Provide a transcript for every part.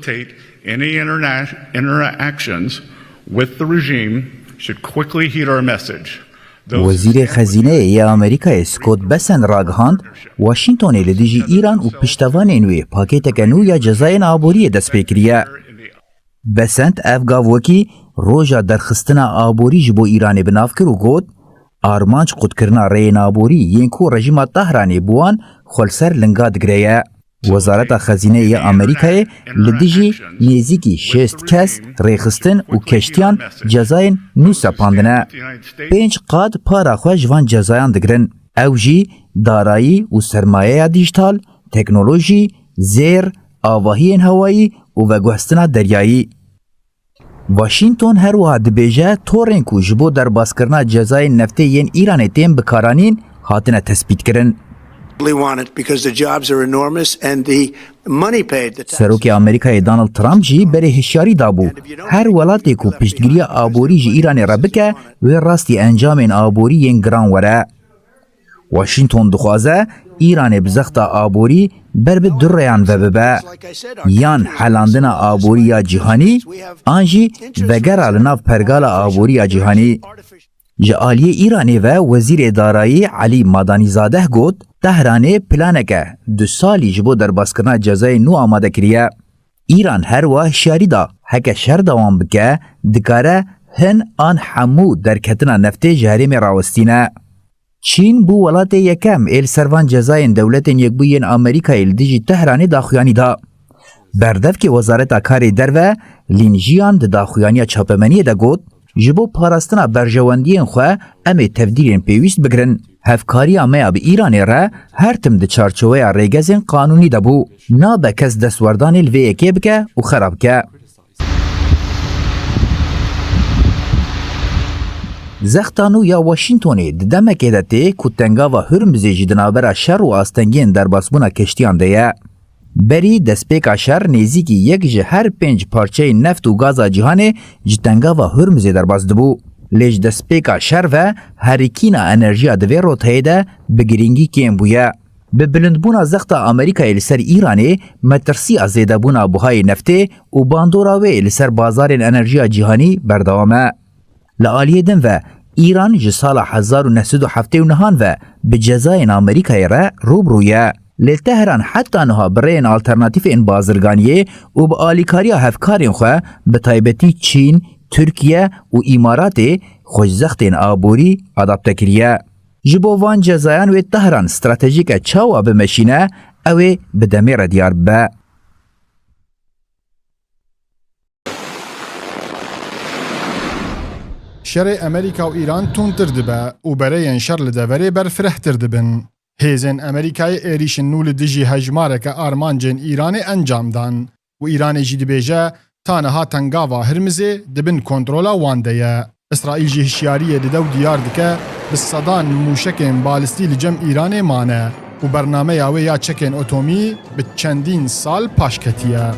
facilitate any interactions with the regime should quickly heed our message. وزیر خزینه ای آمریکا اسکوت بسن راگهاند واشنطن لدیجی ایران و پشتوان انوی پاکیت کنو یا جزاین آبوری دست پیکریه. بسنت افگاوکی روژا درخستنا آبوری جبو ایران بناف کرو گود آرمانج قد کرنا رین آبوری ینکو رژیم طهرانی بوان خلصر لنگا دگریه. وزارت خزینه ای آمریکا لدیجی نیزیکی 6 کس ریخستن و کشتیان جزاین نو سپاندنه. 5 قاد پارا خواه جوان جزایان دگرن. او جی دارایی و سرمایه دیجیتال، تکنولوژی، زیر، آواهی هوایی و وگوهستنا دریایی. واشنطن هر وها دبیجه تورن کو جبو در باسکرنا جزای نفتی ین ایران تیم بکارانین هاتنه تثبیت کرن. سروک آمریکای دانالد ترامپ جی بره هشیاری دابو هر ولاتی کو پشتگیری آبوری جی ایران ربکه و راستی انجام این آبوری ین گران وره. واشنطن دخوازه ایران بزخت آبوری بر به درریان و ببه یان حلاندن آبوری یا جهانی آنجی وگر لناف پرگال آبوری یا جهانی. جعالی ایرانی و وزیر دارایی علی مادانی زاده گود تهرانه پلانکه 2 سالی جبو در باسکرنا جزای نو آماده کریه. ایران هر واه شاری دا هکه شر دوام بکه دکاره هن آن حمو در کتنا نفته جهریم راوستینه. چین بو ولات یکم ایل سروان جزاین دولت یکبوین آمریکا ایل دیجی تهرانی داخویانی دا. بردف که وزارت کاری در و لینجیان داخویانی چاپمنی دا گود جبو پاراستنا برجواندین خواه امی تفدیلین پیویست بگرن. هفکاری آمیا به ایرانی را هر تم ده چارچوه ریگزین قانونی دا بو. نا با کس دستوردان الوی اکی بکه و خراب که. زختانو یا واشنطنی دمکه دته کتنگا و هرمزی جدنابرا شر و آستنگین در باسبونا کشتیان ده بری دسپیک شر نیزی که یک جه هر 5 پارچه نفت و گازا جهانه جتنگا و هرمزی در باز دبو. لیج دسپیک شر و هریکینا انرژیا دوی روتهی ده بگرینگی کم بویا. به بلندبونا زخت آمریکا لسر ایرانی مترسی ازیده بونا بوهای نفته و باندوراوی لسر بازار انرژیا جهانی بردوامه. لعالیه دن و ایران جسال 1979 و به جزاین آمریکای را روبرویه. لتهران حتی نها برین آلترناتیف این بازرگانیه و به آلیکاری هفکارین خواه به تایبتی چین، ترکیه و امارات خوشزخت این آبوری آدابته کریه. جبوان جزایان و تهران استراتژیک چاوا بمشینه اوه بدمیر دیار به. شر امریکا و ایران تونتر دبه و برای شر لدوره برفرهتر دبن. هیزن امریکای ایریش نول دجی هجمارک آرمانجن ایران انجام دان و ایران جی دبیجه تانها تنگاوا هرمزه دبن کنترولا وانده. اسرائیل جی هشیاریه ددو دیار دکه بصدان موشکن بالستی لجم ایران مانه و برنامه یاوه یا چکن اتومی به چندین سال پاشکتیه.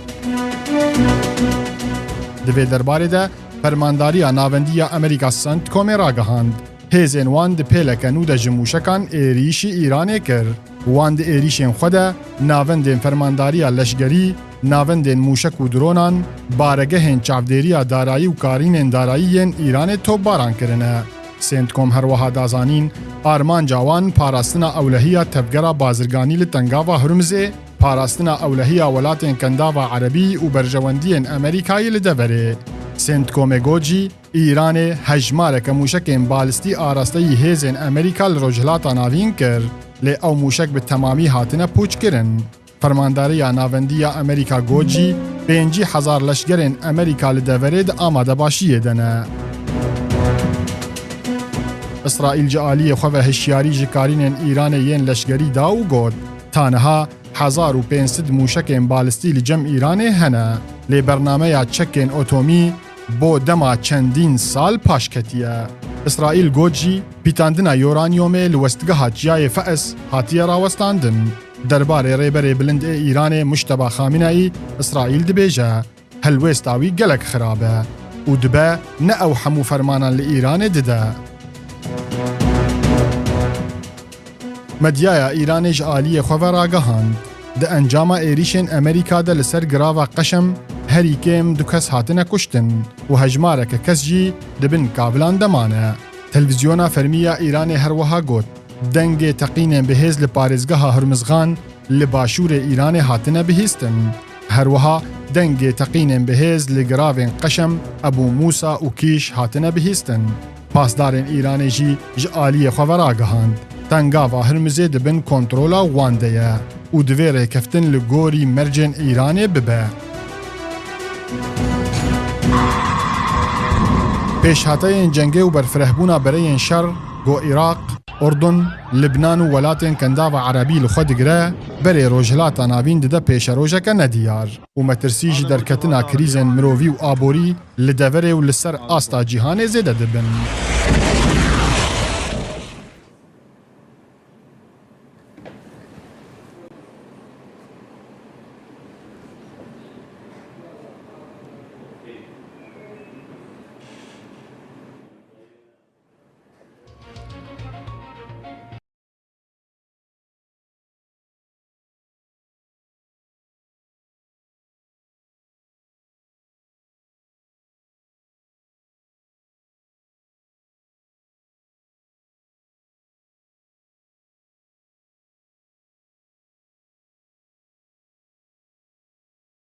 دوی درباره ده فرمانداری ناوندی امریکا سنت کومه راگهاند. هیزن وان ده پیلکنو ده جموشکان ایریشی ایرانه کر. وان ده ایریشین خوده ناوندین فرمانداری لشگری، ناوندین موشک و درونان، بارگهین چافدیری دارایی و کارین داراییین ایران توب باران کرنه. سنت کوم هر وها دازانین آرمان جوان پاراستنا اولهیا تبگرا بازرگانی لتنگاوا هرمزه، پاراستنا اولهیا ولاتین کنداوا عربی و برجواندین امریکایی لدوره. سنت کوم گوجی ایران هجمارک موشکین بالستی آراسته هیزن امریکا لروجهلاتا ناوین کر لی او موشک به تمامی هاتنه پوچ کرن. فرمانداری ناوندی امریکا گوجی 5000 لشگرین امریکا لدوره ده آماده باشیه دنه. اسرائیل جعالی خواه هشیاری جکارین ایران ین لشگری داو گود تانها 1500 موشکین بالستی لجم ایران هنه لی برنامه یا چکین اتومی بو دما چندین سال پاشکتیه. اسرائیل گوجی پیتاندنا یورانیومه لوستگاه جای فأس هاتیه راوستاندن. درباره ریبر بلند ایران مشتبه خامنه‌ای اسرائیل دبیجه هلوستاوی گلک خرابه و دبه نه او حمو فرمانان لإيران دده. مدیای ایرانش عالی خواه راگهاند ده انجام ایریشن امریکا ده لسر گراو قشم هەری کێم دو کەس هاتنە کوشتن و هەژمارەکە کەس جی دەبن کابلان دەمانە. تەلڤیزیۆنا فەرمیە ئیرانێ هەروەها گوت دەنگێ تەقینێن بەهێز لە پارێزگەها هەرمزغان لە باشوورێ ئیرانێ هاتنە بهێستن. هەروەها دەنگێ تەقینێن بەهێز لە گراوێن قەشەم ئەبوو موسا و کیش هاتنە بهێستن. پاسدارên Îranê jî ji aliyê xwe veragihand. Tengava Hirmizê dibin kontrola wan de ye û divê rêkeftin li gorî mercên Îranê bibe. Pêşhateyên cengê û berfirehbûna bereyên şer got Iraq, Ordun, Libnan û welatên kendava Erebî li xwe digire, berê rojhilata navîn dide pêşerojeke nediyar û metirsî ji derketina krîzên mirovî û aborî li deverê û li ser asta cîhanê zêde dibin.